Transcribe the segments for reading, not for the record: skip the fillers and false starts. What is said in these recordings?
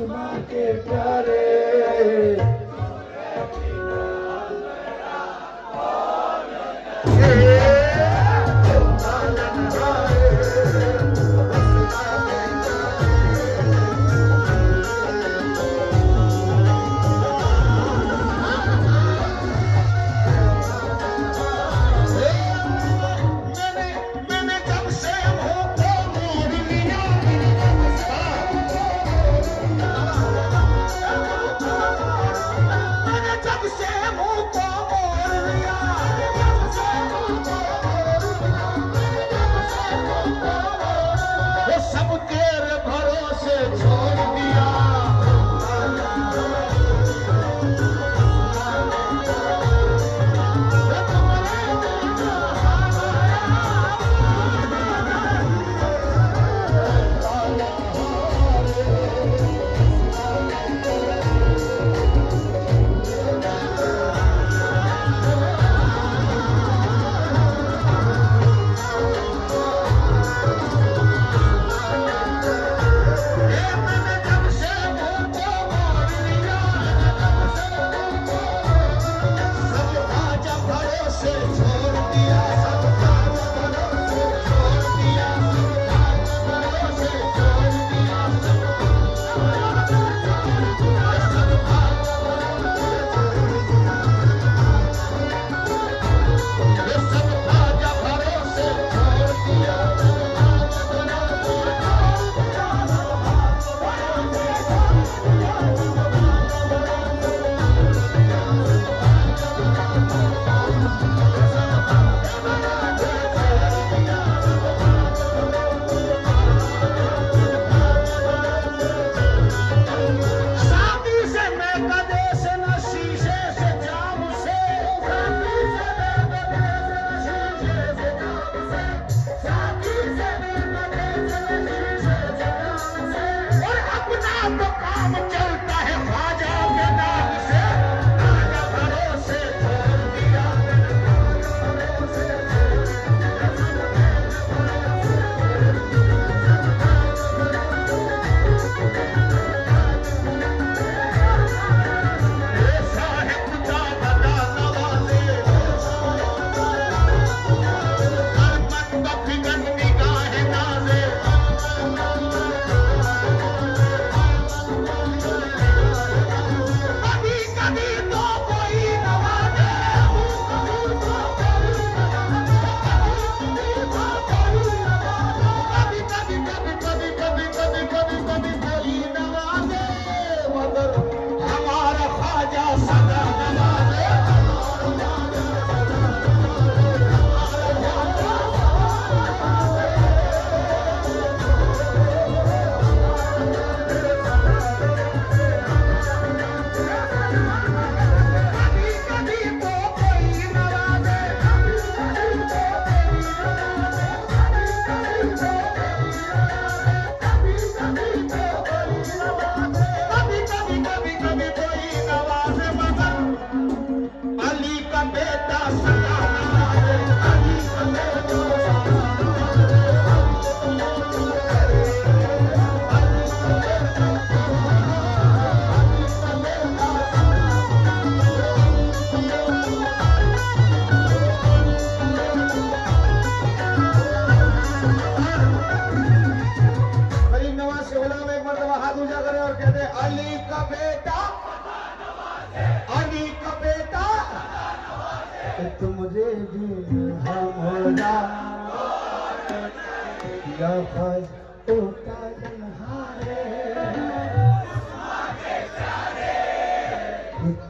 कुसुमा के प्यारे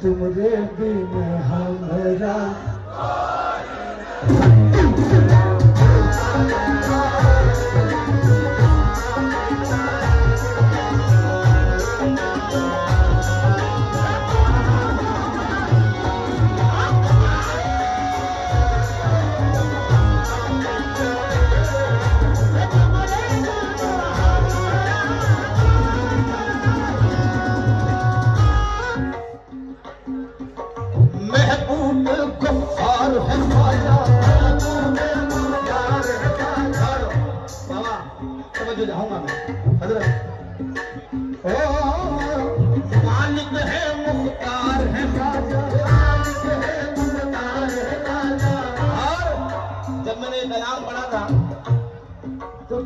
तुमरे बिन हमरा जाऊंगा मैं हजरत। ओ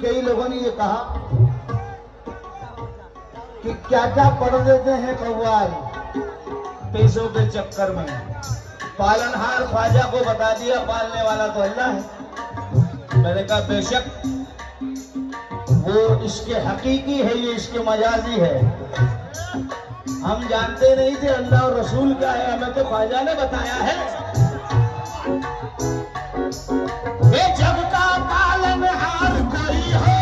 कई लोगों ने ये कहा कि क्या क्या पढ़ देते हैं कव्वाल पैसों के चक्कर में। पालनहार ख्वाजा को बता दिया पालने वाला तो अल्लाह है। मैंने कहा बेशक वो इसके हकीकी है, ये इसके मजाजी है। हम जानते नहीं थे अल्लाह और रसूल क्या है, हमें तो ख्वाजा ने बताया है। ये जग का पालनहार कोई हो,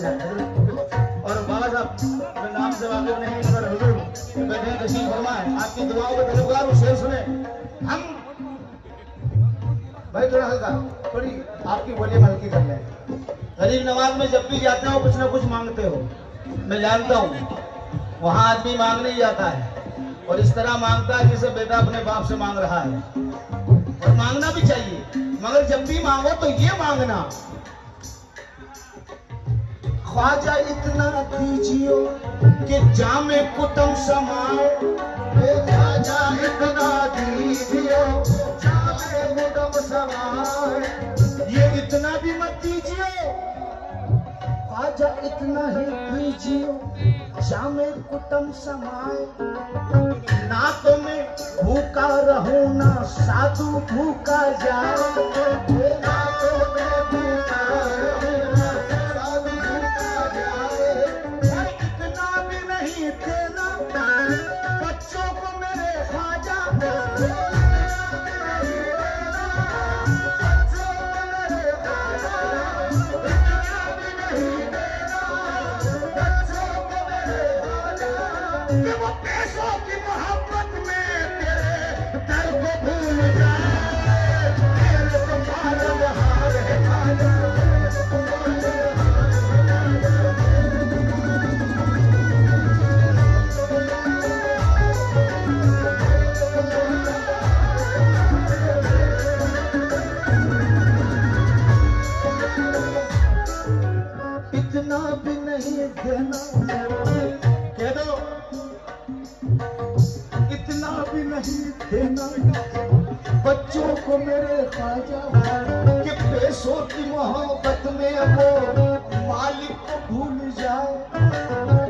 और बाबा साहब नाम से वाकिफ नहीं, पर हुजूर बैठे तशरीफ फरमाए, आपकी दुआओं के तलबगार वो शेर सुने। हम भाई थोड़ा हल्का, थोड़ी आपकी वॉल्यूम हल्की कर लें। गरीब नवाज में जब भी जाते हो कुछ ना कुछ मांगते हो, मैं जानता हूँ। वहाँ आदमी मांगने ही जाता है और इस तरह मांगता है जैसे बेटा अपने बाप से मांग रहा है, और मांगना भी चाहिए, मगर जब भी मांगो तो ये मांगना, ख्वाजा इतना दीजियो कि जामे कुटुम समाए। ख्वाजा इतना दीजियो जामे कुटुम समाए। ये इतना भी मत दीजिए, ख्वाजा इतना ही दीजियो जामे कुटुम समाए। ना तो मैं भूखा रहूं ना साधु भूखा जाए, ना तो मैं भूखा रहूं ना साधु भूखा जाए। इतना भी नहीं देना बच्चों को मेरे ख्वाजा, वो पैसों की मोहब्बत में तेरे दर को भूल जाए। तेरे तो पालनहार है ख्वाजा। इतना भी नहीं देना, कह दो इतना भी नहीं देना बच्चों को मेरे ख्वाजा, कि पैसों की मोहब्बत में वो मालिक को भूल जाए।